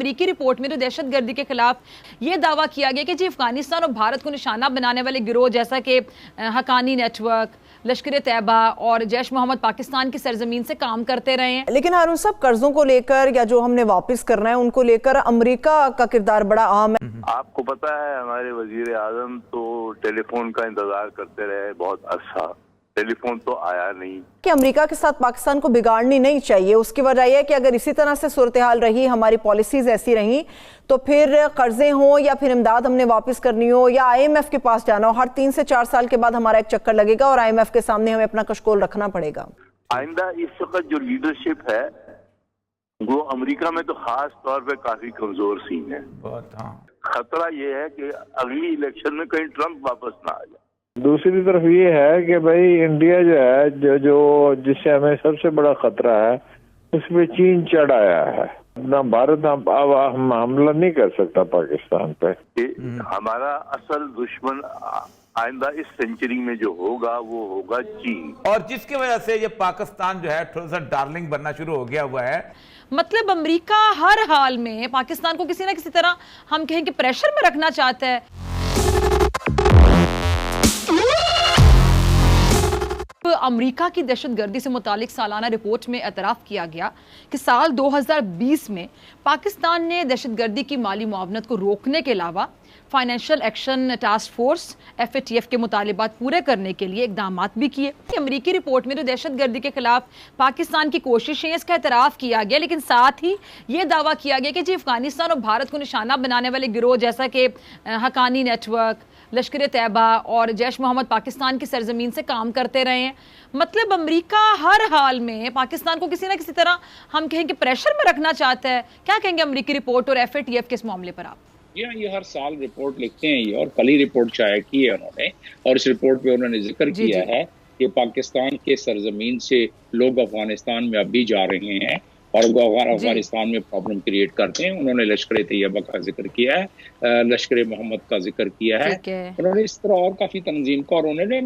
अमेरिकी रिपोर्ट में तो दहशतगर्दी के खिलाफ ये दावा किया गया कि जी अफगानिस्तान और भारत को निशाना बनाने वाले गिरोह जैसा कि हकानी नेटवर्क, लश्कर तैयबा और जैश मोहम्मद पाकिस्तान की सरजमीन से काम करते रहे हैं। लेकिन हारून साहब, कर्जों को लेकर या जो हमने वापस करना है उनको लेकर अमेरिका का किरदार बड़ा अहम है। आपको पता है हमारे वजीर आजम तो टेलीफोन का इंतजार करते रहे बहुत अरसा, टेलीफोन तो आया नहीं। कि अमेरिका के साथ पाकिस्तान को बिगाड़नी नहीं चाहिए, उसकी वजह यह है कि अगर इसी तरह से सूरत हाल रही, हमारी पॉलिसीज ऐसी रही, तो फिर कर्जे हों या फिर इमदाद हमने वापस करनी हो या IMF के पास जाना हो, हर 3 से 4 साल के बाद हमारा एक चक्कर लगेगा और IMF के सामने हमें अपना कशकोल रखना पड़ेगा। आइंदा इस वक्त जो लीडरशिप है वो अमेरिका में तो खास तौर पे काफी कमजोर सीन है। खतरा ये है कि अगली इलेक्शन में कहीं ट्रंप वापस ना आ जाए। दूसरी तरफ ये है कि भाई इंडिया जो है जो जिससे हमें सबसे बड़ा खतरा है उसमें चीन चढ़ आया है। ना भारत अब हमला नहीं कर सकता पाकिस्तान पे। हमारा असल दुश्मन आइंदा इस सेंचुरी में जो होगा वो होगा चीन, और जिसकी वजह से ये पाकिस्तान जो है थोड़ा सा डार्लिंग बनना शुरू हो गया हुआ है। मतलब अमेरिका हर हाल में पाकिस्तान को किसी ना किसी तरह हम कहें कि प्रेशर में रखना चाहता है। अमेरिका की दहशतगर्दी से मुतालिक सालाना रिपोर्ट में एतराफ़ किया गया कि साल 2020 में पाकिस्तान ने दहशतगर्दी की माली मुआवनत को रोकने के अलावा financial action task force FATF के मुतालिबात पूरे करने के लिए इकदाम भी किए। अमेरिकी रिपोर्ट में तो दहशतगर्दी के खिलाफ पाकिस्तान की कोशिशें, इसका एतराफ़ किया गया, लेकिन साथ ही ये दावा किया गया कि जी अफगानिस्तान और भारत को निशाना बनाने वाले गिरोह जैसा कि हकानी नेटवर्क, लश्कर तैयबा और जैश मोहम्मद पाकिस्तान की सरजमीन से काम करते रहे हैं। मतलब अमेरिका हर हाल में पाकिस्तान को किसी ना किसी तरह हम कहें कि प्रेशर में रखना चाहता है। क्या कहेंगे अमेरिकी रिपोर्ट और FATF के इस मामले पर आप? ये हर साल रिपोर्ट लिखते हैं ये, और कल ही रिपोर्ट शाया की है उन्होंने, और इस रिपोर्ट में उन्होंने जिक्र किया है कि पाकिस्तान के सरजमीन से लोग अफगानिस्तान में अब भी जा रहे हैं और अफगानिस्तान में प्रॉब्लम क्रिएट करते हैं। उन्होंने लश्कर तैयबा का जिक्र किया है, लश्कर मोहम्मद का जिक्र किया है, उन्होंने इस तरह और काफी तंजीम का, और उन्होंने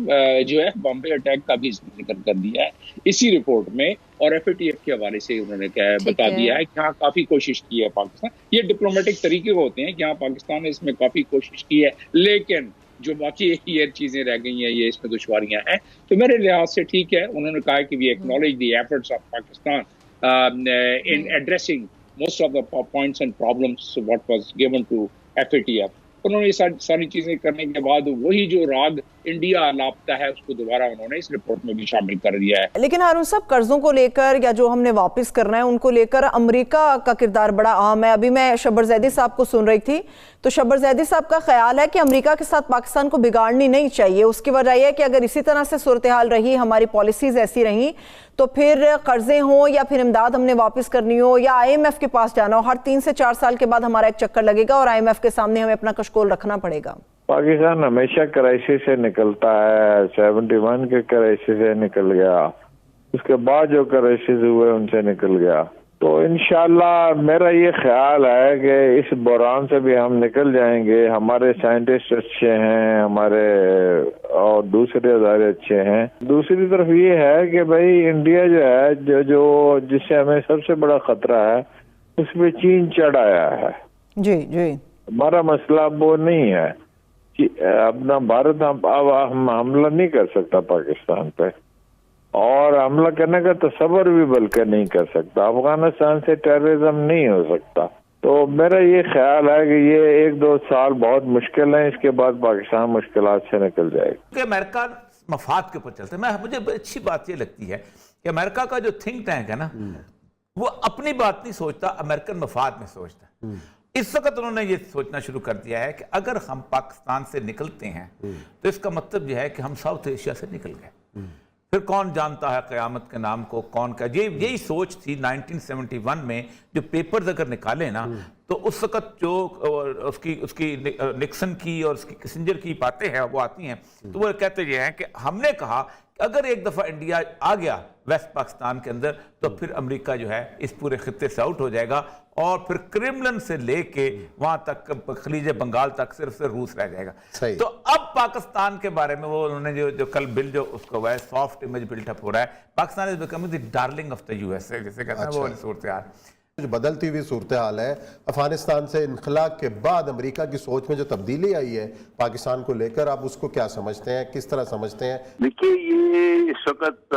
जो है बॉम्बे अटैक का भी जिक्र कर दिया है इसी रिपोर्ट में, और FATF के हवाले से उन्होंने क्या बता दिया है कि हाँ काफी कोशिश की है पाकिस्तान। ये डिप्लोमेटिक तरीके होते हैं कि हाँ पाकिस्तान ने इसमें काफी कोशिश की है, लेकिन जो बाकी ये चीजें रह गई हैं, ये इसमें दुश्वारियां हैं। तो मेरे लिहाज से ठीक है, उन्होंने कहा कि we acknowledge the efforts of Pakistan in addressing most of the points and problems what was given to FATF। उन्होंने ये सारी चीजें करने के बाद वही जो राग इंडिया लापता है उसको दोबारा उन्होंने इस रिपोर्ट में भी शामिल कर दिया है। लेकिन हारून साहब, कर्जों को लेकर या जो हमने वापस करना है उनको लेकर अमेरिका का किरदार बड़ा अहम है। अभी मैं शब्बर जैदी साहब को सुन रही थी, तो शब्बर जैदी साहब का ख्याल है कि अमेरिका के साथ पाकिस्तान को बिगाड़नी नहीं चाहिए। उसकी वजह यह है कि अगर इसी तरह से सूरत हाल रही, हमारी पॉलिसीज ऐसी रही, तो फिर कर्जे हों या फिर इमदाद हमने वापस करनी हो या IMF के पास जाना हो, हर 3 से 4 साल के बाद हमारा एक चक्कर लगेगा और IMF के सामने हमें अपना कशकोल रखना पड़ेगा। पाकिस्तान हमेशा क्राइसिस से निकलता है, 71 के क्राइसिस से निकल गया, उसके बाद जो क्राइसिस हुए उनसे निकल गया। तो इंशाल्लाह मेरा ये ख्याल है कि इस बहरान से भी हम निकल जाएंगे। हमारे साइंटिस्ट अच्छे हैं, हमारे और दूसरे अदारे अच्छे हैं। दूसरी तरफ ये है कि भाई इंडिया जो है जो जिससे हमें सबसे बड़ा खतरा है उसमें चीन चढ़ आया है। जी जी, हमारा मसला वो नहीं है कि अपना भारत अब हमला नहीं कर सकता पाकिस्तान पे, और हमला करने का तसव्वुर भी बल्कि नहीं कर सकता। अफगानिस्तान से टेररिज्म नहीं हो सकता। तो मेरा ये ख्याल है कि ये 1-2 साल बहुत मुश्किल है, इसके बाद पाकिस्तान मुश्किलात से निकल जाएगा। अमेरिका मफाद के ऊपर चलते हैं। मुझे अच्छी बात ये लगती है कि अमेरिका का जो थिंक टैंक है ना, वो अपनी बात नहीं सोचता, अमेरिकन मफाद में सोचता है। इस वक्त उन्होंने ये सोचना शुरू कर दिया है कि अगर हम पाकिस्तान से निकलते हैं तो इसका मतलब यह है कि हम साउथ एशिया से निकल गए। फिर कौन जानता है क़यामत के नाम को कौन का। यही सोच थी 1971 में। जो पेपर्स अगर निकाले ना तो उस वक्त जो उसकी निक्सन की और उसकी किसिंजर की बातें हैं वो आती हैं, तो वो कहते ये हैं कि हमने कहा कि अगर एक दफ़ा इंडिया आ गया वेस्ट पाकिस्तान के अंदर तो फिर अमेरिका जो है इस पूरे खित्ते से आउट हो जाएगा और फिर क्रिमलन से लेके वहां तक खलीज बंगाल तक सिर्फ रूस रह जाएगा। तो अब पाकिस्तान के बारे में वो उन्होंने जो कल बिल जो उसको हुआ है, सॉफ्ट इमेज बिल्टअप हो रहा है, Pakistan is becoming the darling of the USA, जैसे कहते हैं वो सूरत हाल। जो बदलती हुई सूरत हाल है, अफगानिस्तान से इनखला के बाद अमेरिका की सोच में जो तब्दीली आई है पाकिस्तान को लेकर, आप उसको क्या समझते हैं, किस तरह समझते हैं? देखिए, ये इस वक्त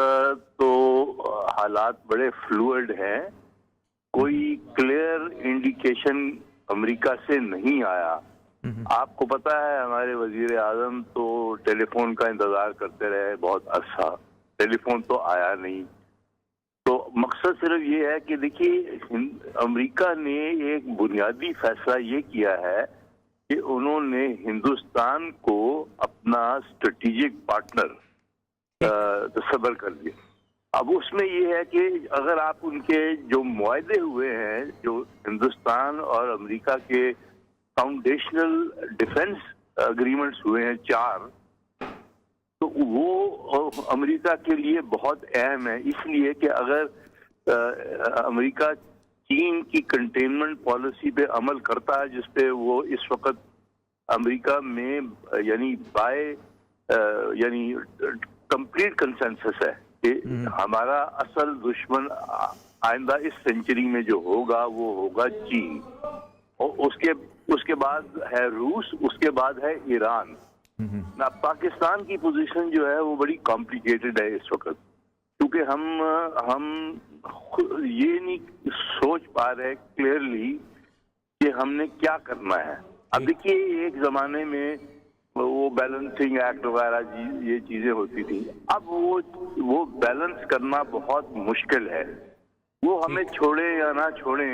तो हालात बड़े फ्लूइड हैं। कोई क्लियर इंडिकेशन अमेरिका से नहीं आया। आपको पता है, हमारे वजीर आजम तो टेलीफोन का इंतजार करते रहे बहुत अरसा, टेलीफोन तो आया नहीं। तो मकसद सिर्फ ये है कि देखिए, अमेरिका ने एक बुनियादी फैसला ये किया है कि उन्होंने हिंदुस्तान को अपना स्ट्रेटेजिक पार्टनर तस्वर कर दिया। अब उसमें ये है कि अगर आप उनके जो मुआहदे हुए हैं, जो हिंदुस्तान और अमेरिका के फाउंडेशनल डिफेंस एग्रीमेंट्स हुए हैं 4, तो वो अमेरिका के लिए बहुत अहम है। इसलिए कि अगर अमेरिका चीन की कंटेनमेंट पॉलिसी पे अमल करता है, जिसपे वो इस वक्त अमेरिका में यानी कंप्लीट कंसेंसस है कि हमारा असल दुश्मन आइंदा इस सेंचुरी में जो होगा वो होगा चीन, और उसके बाद है रूस, उसके बाद है ईरान। ना पाकिस्तान की पोजीशन जो है वो बड़ी कॉम्प्लिकेटेड है इस वक्त, क्योंकि हम ये नहीं सोच पा रहे क्लियरली कि हमने क्या करना है। अब देखिए, एक जमाने में वो बैलेंसिंग एक्ट वगैरह ये चीजें होती थी। अब वो बैलेंस करना बहुत मुश्किल है। वो हमें छोड़े या ना छोड़े,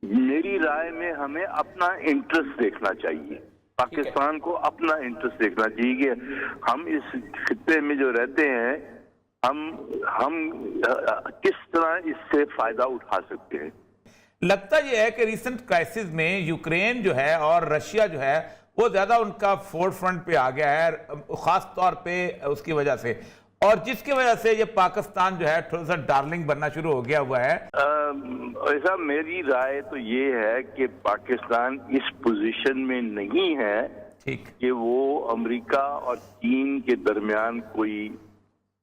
मेरी राय में हमें अपना इंटरेस्ट देखना चाहिए। पाकिस्तान को अपना इंटरेस्ट देखना चाहिए कि हम इस खित्ते में जो रहते हैं, हम किस तरह इससे फायदा उठा सकते हैं। लगता यह है कि रिसेंट क्राइसिस में यूक्रेन जो है और रशिया जो है वो ज्यादा उनका फोर फ्रंट पे आ गया है, खास तौर पे उसकी वजह से, और जिसकी वजह से ये पाकिस्तान जो है थोड़ा सा डार्लिंग बनना शुरू हो गया हुआ है। ऐसा मेरी राय तो ये है कि पाकिस्तान इस पोजीशन में नहीं है कि वो अमेरिका और चीन के दरमियान कोई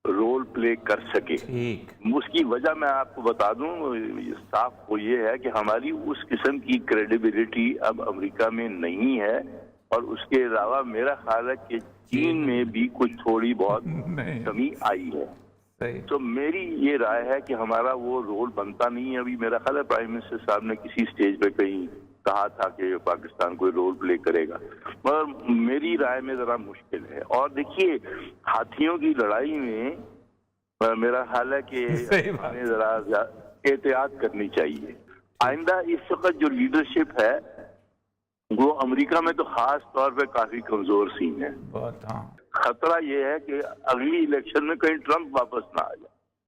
रोल प्ले कर सके। उसकी वजह मैं आपको बता दूं, साफ वो ये है कि हमारी उस किस्म की क्रेडिबिलिटी अब अमेरिका में नहीं है, और उसके अलावा मेरा ख्याल है कि चीन में भी कुछ थोड़ी बहुत कमी आई है। तो मेरी ये राय है कि हमारा वो रोल बनता नहीं है। अभी मेरा ख्याल है प्राइम मिनिस्टर साहब ने किसी स्टेज पे कहीं कहा था कि पाकिस्तान कोई रोल प्ले करेगा, मगर मेरी राय में जरा मुश्किल है। और देखिए, हाथियों की लड़ाई में मेरा ख्याल है कि हमें जरा एहतियात करनी चाहिए। आइंदा इस वक्त जो लीडरशिप है वो अमेरिका में तो खास तौर पे काफी कमजोर सीन है। खतरा ये है कि अगली इलेक्शन में कहीं ट्रंप वापस ना आ जाए।